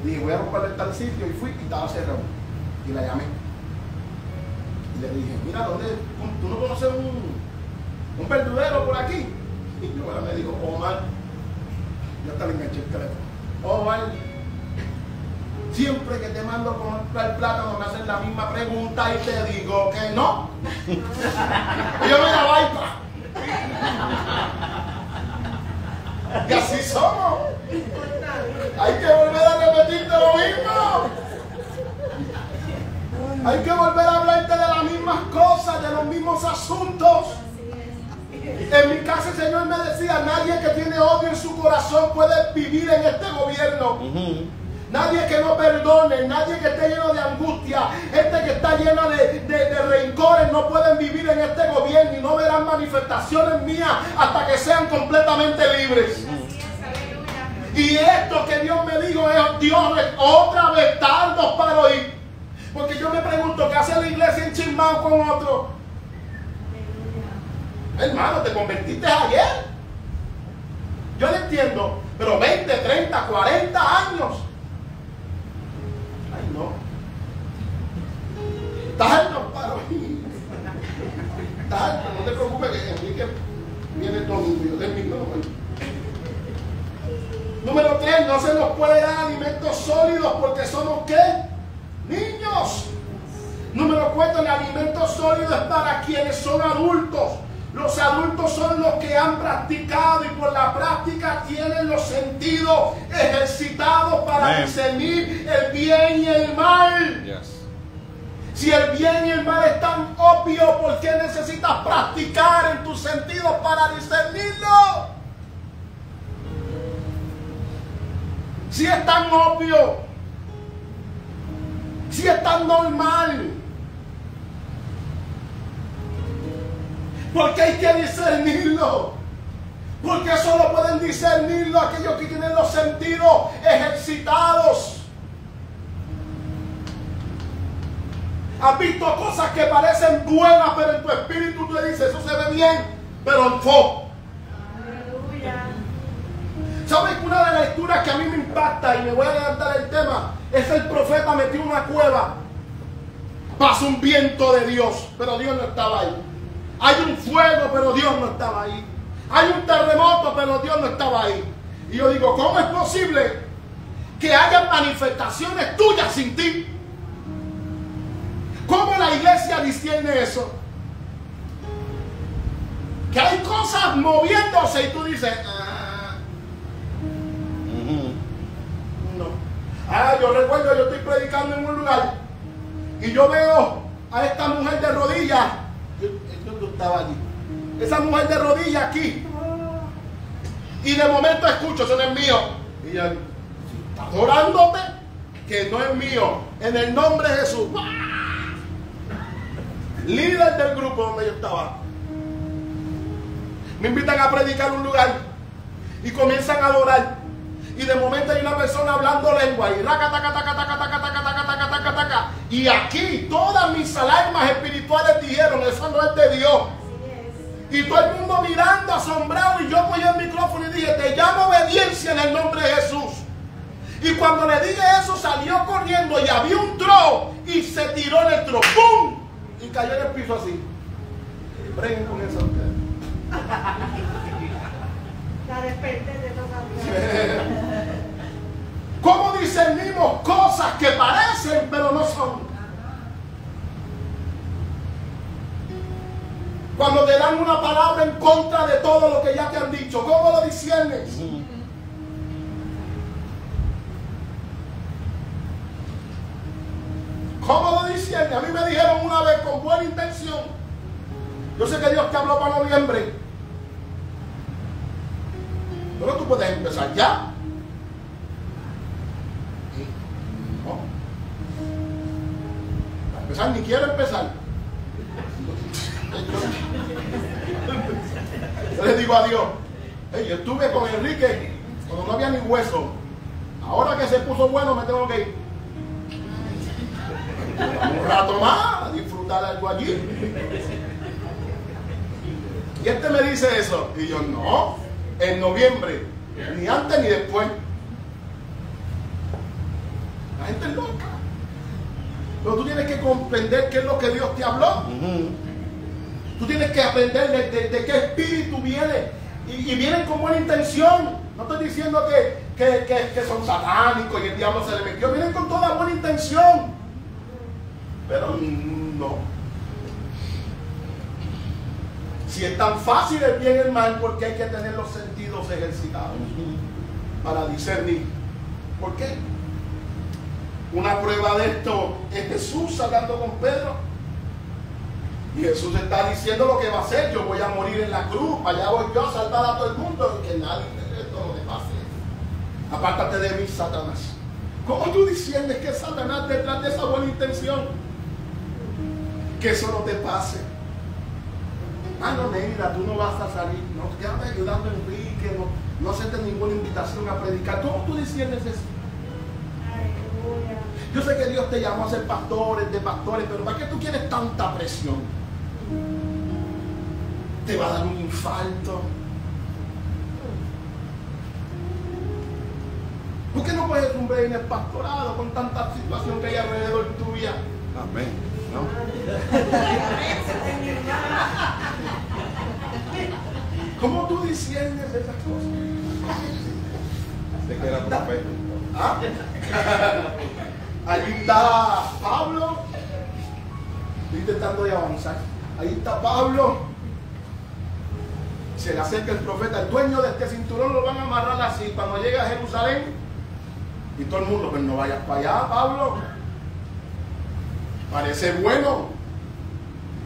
Dije, voy a comprar tal sitio y fui y estaba cerrado. Y la llamé. Y le dije, mira, ¿tú no conoces un verdurero por aquí? Y Yomara me dijo, Omar, yo hasta le enganché el teléfono. Omar, Siempre que te mando a comprar plátano me hacen la misma pregunta y te digo que no. Y yo me la bypass. Y así somos. Hay que volver a repetirte lo mismo. Hay que volver a hablarte de las mismas cosas, de los mismos asuntos. En mi casa el Señor me decía, nadie que tiene odio en su corazón puede vivir en este gobierno. Nadie que no perdone, nadie que esté lleno de angustia, gente que está llena de rencores no pueden vivir en este gobierno y no verán manifestaciones mías hasta que sean completamente libres. Y esto que Dios me dijo es, Dios, otra vez tardos para oír. Porque yo me pregunto, ¿qué hace la iglesia enchismado con otro? Hermano, te convertiste ayer. Yo lo entiendo, pero 20, 30, 40 años. Ay, no. Tardos para oír. Tardos, no te preocupes que Enrique viene el domingo, yo termino. Número 3, no se nos puede dar alimentos sólidos porque somos ¿qué? Niños. Número 4, el alimento sólido es para quienes son adultos. Los adultos son los que han practicado y por la práctica tienen los sentidos ejercitados para discernir el bien y el mal. Yes. Si el bien y el mal es tan obvio, ¿por qué necesitas practicar en tus sentidos para discernirlo? Si es tan obvio, si es tan normal, porque hay que discernirlo. Porque solo pueden discernirlo aquellos que tienen los sentidos ejercitados. Has visto cosas que parecen buenas, pero en tu espíritu tú dices, eso se ve bien, pero en foco. ¿Sabes que una de las lecturas que a mí me impacta, y me voy a adelantar el tema, es el profeta metido en una cueva? Pasó un viento de Dios, pero Dios no estaba ahí. Hay un fuego, pero Dios no estaba ahí. Hay un terremoto, pero Dios no estaba ahí. Y yo digo, ¿cómo es posible que haya manifestaciones tuyas sin ti? ¿Cómo la iglesia discierne eso? Que hay cosas moviéndose y tú dices, no. Yo recuerdo, yo estoy predicando en un lugar y yo veo a esta mujer de rodillas. Yo estaba allí. Esa mujer de rodillas aquí. Y de momento escucho, eso no es mío. Y ella, está adorándote, que no es mío. En el nombre de Jesús. Líder del grupo donde yo estaba. Me invitan a predicar en un lugar y comienzan a adorar. Y de momento hay una persona hablando lengua y raca, taca, taca, taca, taca, taca, taca, taca, taca, taca. Y aquí todas mis alarmas espirituales dijeron, eso no es de Dios. Y todo el mundo mirando asombrado, y yo cogí el micrófono y dije, te llamo obediencia en el nombre de Jesús. Y cuando le dije eso, salió corriendo y había un tro y se tiró en el tro. ¡Pum! Y cayó en el piso así. Breguen con eso ustedes. La desperté de toda. ¿Cómo discernimos cosas que parecen pero no son? Cuando te dan una palabra en contra de todo lo que ya te han dicho, ¿cómo lo disciernes? ¿Cómo lo disciernes? A mí me dijeron una vez con buena intención. Yo sé que Dios te habló para noviembre, pero tú puedes empezar ya. No. Para empezar, ni quiero empezar. Yo le digo a Dios, hey, yo estuve con Enrique cuando no había ni hueso. Ahora que se puso bueno me tengo que ir. Un rato más a disfrutar algo allí. Y este me dice eso. Y yo, no, en noviembre, ni antes ni después. La gente es loca. Pero tú tienes que comprender qué es lo que Dios te habló. Tú tienes que aprender de qué espíritu viene. Y vienen con buena intención. No estoy diciendo que son satánicos y el diablo se le metió. Vienen con toda buena intención. Pero no. Si es tan fácil el bien y el mal, ¿por qué hay que tener los sentidos ejercitados? Para discernir. ¿Por qué? Una prueba de esto es Jesús hablando con Pedro. Y Jesús está diciendo lo que va a hacer. Yo voy a morir en la cruz. Allá voy yo a salvar a todo el mundo. Y que nadie esto no te pase. Apártate de mí, Satanás. ¿Cómo tú disiernes que Satanás detrás de esa buena intención? Que eso no te pase. Ah, no, Neida, tú no vas a salir. No, quédate ayudando a Enrique. No aceptes ninguna invitación a predicar. ¿Cómo tú disiernes eso? Yo sé que Dios te llamó a ser pastores, pero ¿para qué tú quieres tanta presión? Te va a dar un infarto. ¿Por qué no puedes un en el pastorado con tanta situación que hay alrededor tuya? Amén. ¿No? ¿Cómo tú disiernes esas cosas? Sé que era profeta. ¿Ah? Allí está Pablo. Estoy intentando de avanzar. Ahí está Pablo. Se le acerca el profeta. El dueño de este cinturón lo van a amarrar así. Cuando llegue a Jerusalén, y todo el mundo, pues no vayas para allá, Pablo. Parece bueno.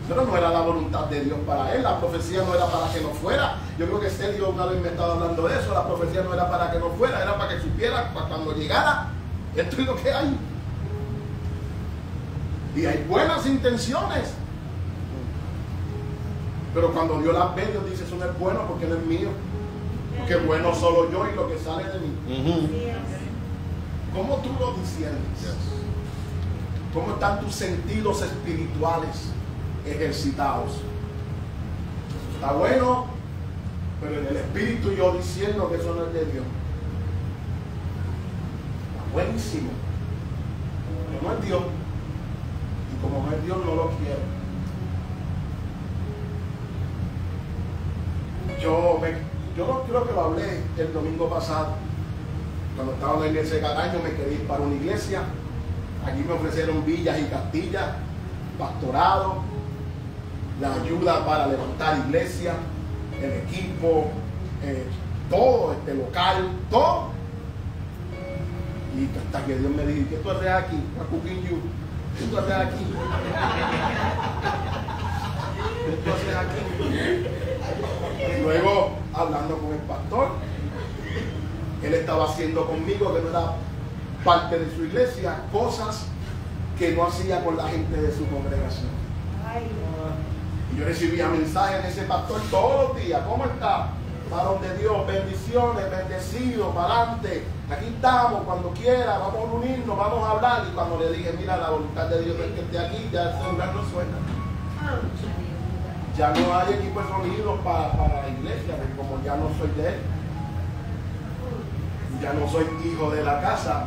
Pero no era la voluntad de Dios para él. La profecía no era para que no fuera. Yo creo que Sergio una vez me estaba hablando de eso. La profecía no era para que no fuera, era para que supiera cuando llegara. Esto es lo que hay. Y hay buenas intenciones. Pero cuando Dios las ve, Dios dice, eso no es bueno porque no es mío. Porque bueno solo yo y lo que sale de mí. ¿Cómo tú lo disiernes? ¿Cómo están tus sentidos espirituales ejercitados? Está bueno, pero en el espíritu yo diciendo que eso no es de Dios. Está buenísimo, pero no es Dios. Y como no es Dios, no lo quiero. Yo no creo que lo hablé el domingo pasado. Cuando estaba en la iglesia de Cataño me quería ir para una iglesia. Allí me ofrecieron villas y castillas, pastorado, la ayuda para levantar iglesia, el equipo, todo, local, todo. Y hasta que Dios me dijo, ¿qué tú haces aquí? ¿Qué tú haces aquí? ¿Qué tú haces aquí? Y luego, hablando con el pastor, él estaba haciendo conmigo, que no era parte de su iglesia, cosas que no hacía con la gente de su congregación. Y yo recibía mensajes de ese pastor todos los días. ¿Cómo está? Varón de Dios, bendiciones, bendecido, para adelante. Aquí estamos, cuando quiera, vamos a unirnos, vamos a hablar. Y cuando le dije, mira, la voluntad de Dios es que esté aquí, ya el celular no suena. Ya no hay equipo de sonido para la iglesia, porque como ya no soy de él, ya no soy hijo de la casa.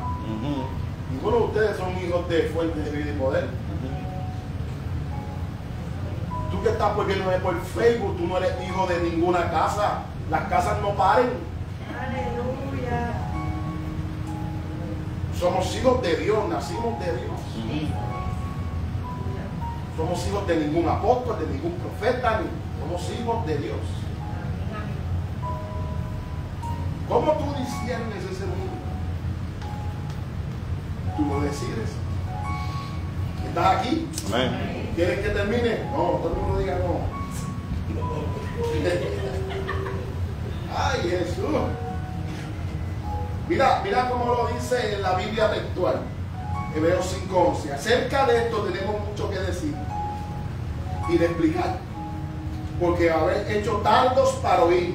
Ninguno de ustedes son hijos de Fuentes de Vida y Poder. Tú que estás viéndome por Facebook, tú no eres hijo de ninguna casa. Las casas no paren. Aleluya. Somos hijos de Dios, nacimos de Dios. Somos hijos de ningún apóstol, de ningún profeta, somos hijos de Dios. ¿Cómo tú disiernes ese mundo? Tú lo decides. ¿Estás aquí? Amén. ¿Quieres que termine? No, todo el mundo diga no. Ay, Jesús. Mira cómo lo dice en la Biblia textual. Hebreos 5:11. Acerca de esto tenemos mucho que decir y de explicar. Porque haber hecho tardos para oír.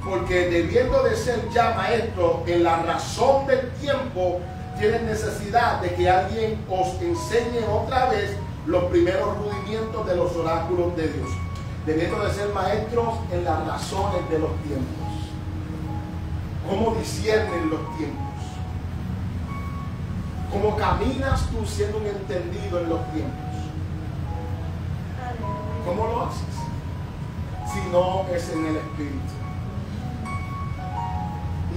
Porque debiendo de ser ya maestros en la razón del tiempo, tienen necesidad de que alguien os enseñe otra vez los primeros rudimientos de los oráculos de Dios. Debiendo de ser maestros en las razones de los tiempos. ¿Cómo disciernen los tiempos? ¿Cómo caminas tú siendo un entendido en los tiempos? ¿Cómo lo haces? Si no es en el Espíritu.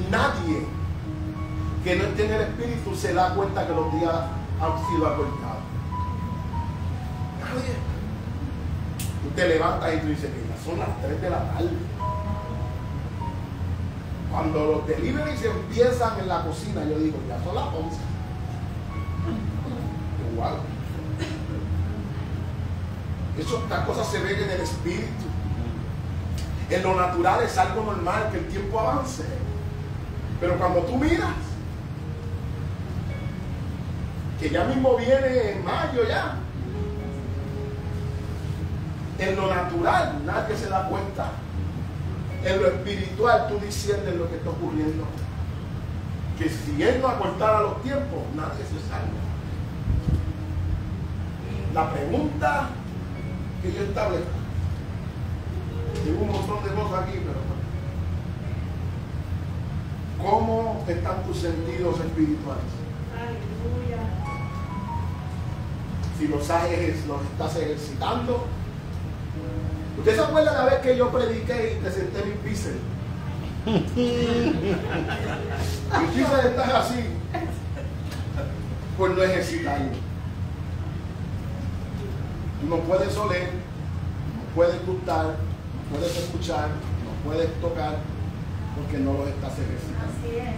Nadie que no esté en el Espíritu se da cuenta que los días han sido acortados. Nadie. Tú te levantas y tú dices, mira, son las 3 de la tarde. Cuando los deliveries empiezan en la cocina, yo digo, ya son las 11. Igual. Estas cosas se ven en el Espíritu. En lo natural es algo normal que el tiempo avance. Pero cuando tú miras que ya mismo viene en mayo ya, en lo natural nadie se da cuenta. En lo espiritual tú disiernes lo que está ocurriendo. Que si Él no acortara los tiempos, nadie se salva. La pregunta que yo establezco, digo un montón de cosas aquí, pero ¿cómo están tus sentidos espirituales? Aleluya. Si los estás ejercitando. ¿Usted se acuerda la vez que yo prediqué y te senté en mi piso? Mi piso está así por no ejercitarlo. Tú no puedes oler, no puedes gustar, no puedes escuchar, no puedes tocar, porque no los estás ejercitando. Así es.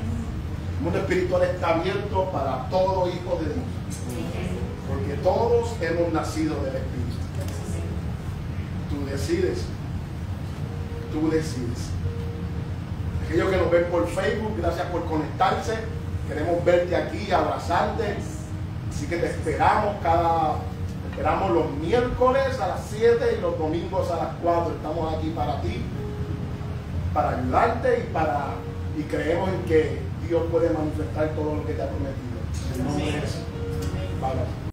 El mundo espiritual está abierto para todo hijo de Dios, porque todos hemos nacido del Espíritu. Tú decides. Tú decides. Aquellos que nos ven por Facebook, gracias por conectarse. Queremos verte aquí, abrazarte. Así que te esperamos los miércoles a las 7 y los domingos a las 4. Estamos aquí para ti, para ayudarte y creemos en que Dios puede manifestar todo lo que te ha prometido. En el nombre de Jesús. Bye, bye.